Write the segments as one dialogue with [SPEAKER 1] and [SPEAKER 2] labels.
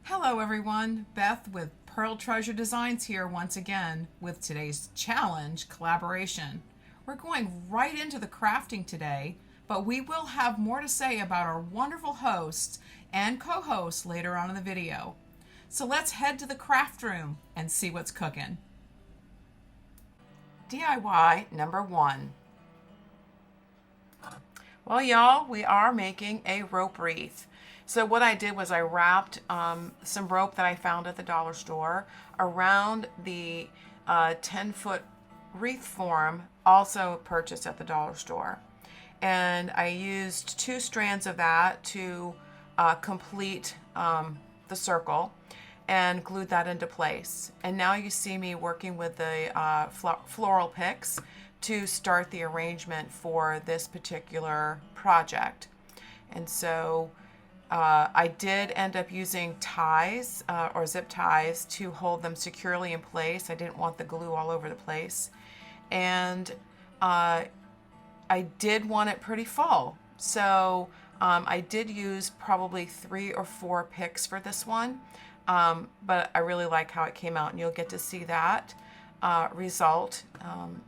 [SPEAKER 1] Hello everyone, Beth with Pearl Treasure Designs here once again with today's challenge collaboration. We're going right into the crafting today, but we will have more to say about our wonderful hosts and co-hosts later on in the video. So let's head to the craft room and see what's cooking. DIY number 1. Well, y'all, we are making a rope wreath. So what I did was I wrapped some rope that I found at the dollar store around the 10-foot wreath form, also purchased at the dollar store. And I used 2 strands of that to complete the circle and glued that into place. And now you see me working with the floral picks to start the arrangement for this particular project. And so I did end up using ties or zip ties to hold them securely in place. I didn't want the glue all over the place. And I did want it pretty full. So I did use probably 3 or 4 picks for this one. But I really like how it came out, and you'll get to see that result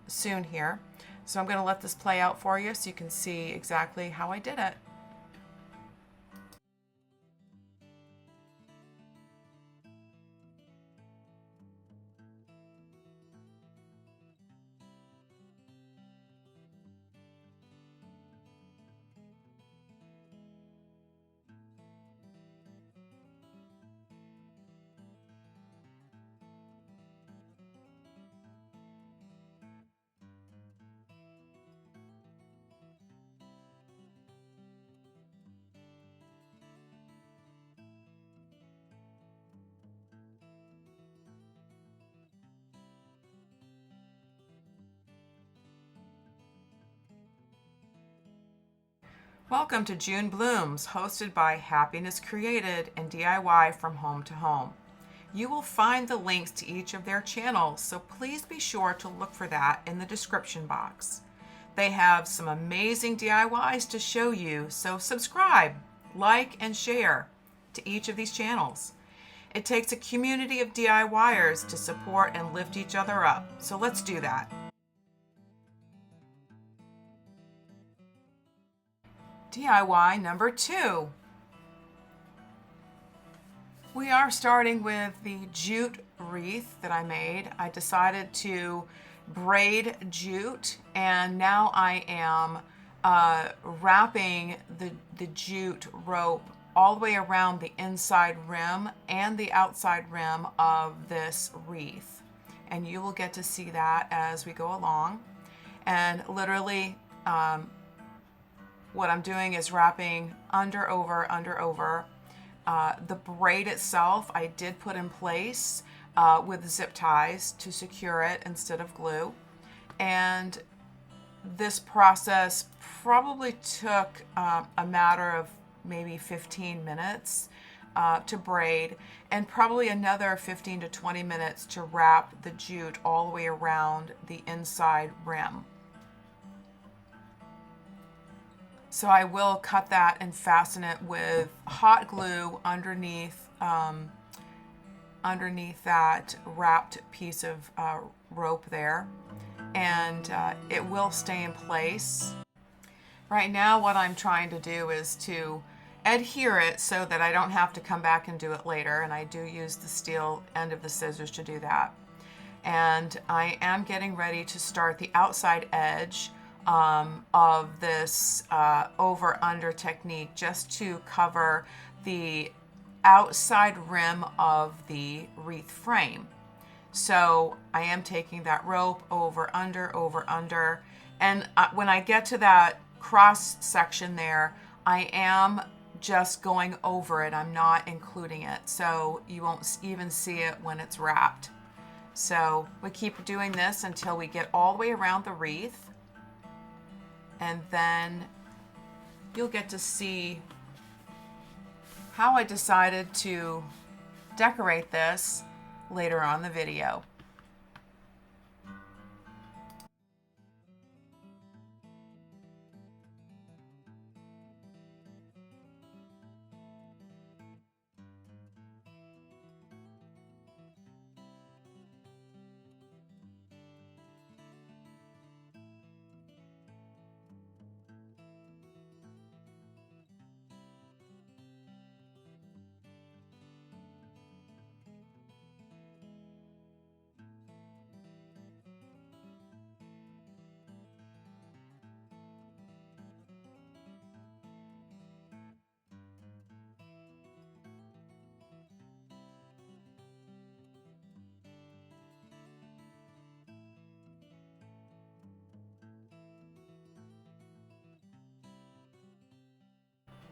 [SPEAKER 1] soon here. So I'm going to let this play out for you so you can see exactly how I did it. Welcome to June Blooms, hosted by Happiness Created and DIY from Home to Home. You will find the links to each of their channels, so please be sure to look for that in the description box. They have some amazing DIYs to show you, so subscribe, like, and share to each of these channels. It takes a community of DIYers to support and lift each other up, so let's do that. DIY number 2. We are starting with the jute wreath that I made. I decided to braid jute, and now I am wrapping the jute rope all the way around the inside rim and the outside rim of this wreath. And you will get to see that as we go along. And literally, what I'm doing is wrapping under, over, under, over. The braid itself, I did put in place with zip ties to secure it instead of glue. And this process probably took a matter of maybe 15 minutes to braid, and probably another 15 to 20 minutes to wrap the jute all the way around the inside rim. So I will cut that and fasten it with hot glue underneath that wrapped piece of rope there, and it will stay in place. Right now what I'm trying to do is to adhere it so that I don't have to come back and do it later, and I do use the steel end of the scissors to do that. And I am getting ready to start the outside edge of this over-under technique, just to cover the outside rim of the wreath frame. So I am taking that rope over, under, and when I get to that cross section there, I am just going over it. I'm not including it, so you won't even see it when it's wrapped. So we keep doing this until we get all the way around the wreath. And then you'll get to see how I decided to decorate this later on in the video.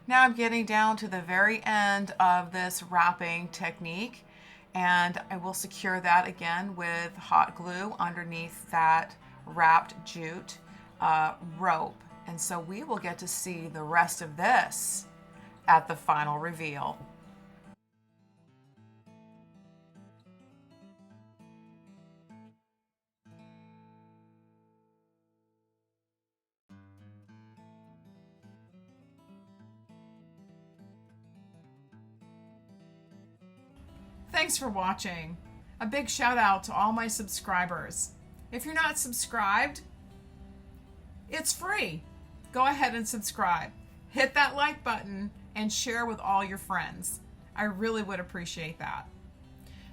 [SPEAKER 1] Now I'm getting down to the very end of this wrapping technique, and I will secure that again with hot glue underneath that wrapped jute rope. And so we will get to see the rest of this at the final reveal. Thanks for watching. A big shout out to all my subscribers. If you're not subscribed, it's free. Go ahead and subscribe. Hit that like button and share with all your friends. I really would appreciate that.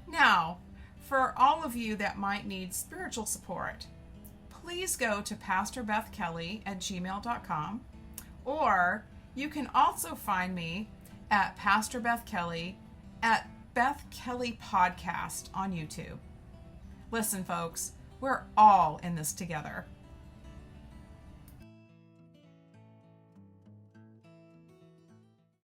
[SPEAKER 1] Now, for all of you that might need spiritual support, please go to pastorbethkelly@gmail.com, or you can also find me at Pastor Beth Kelly at Beth Kelly Podcast on YouTube. Listen, folks, we're all in this together.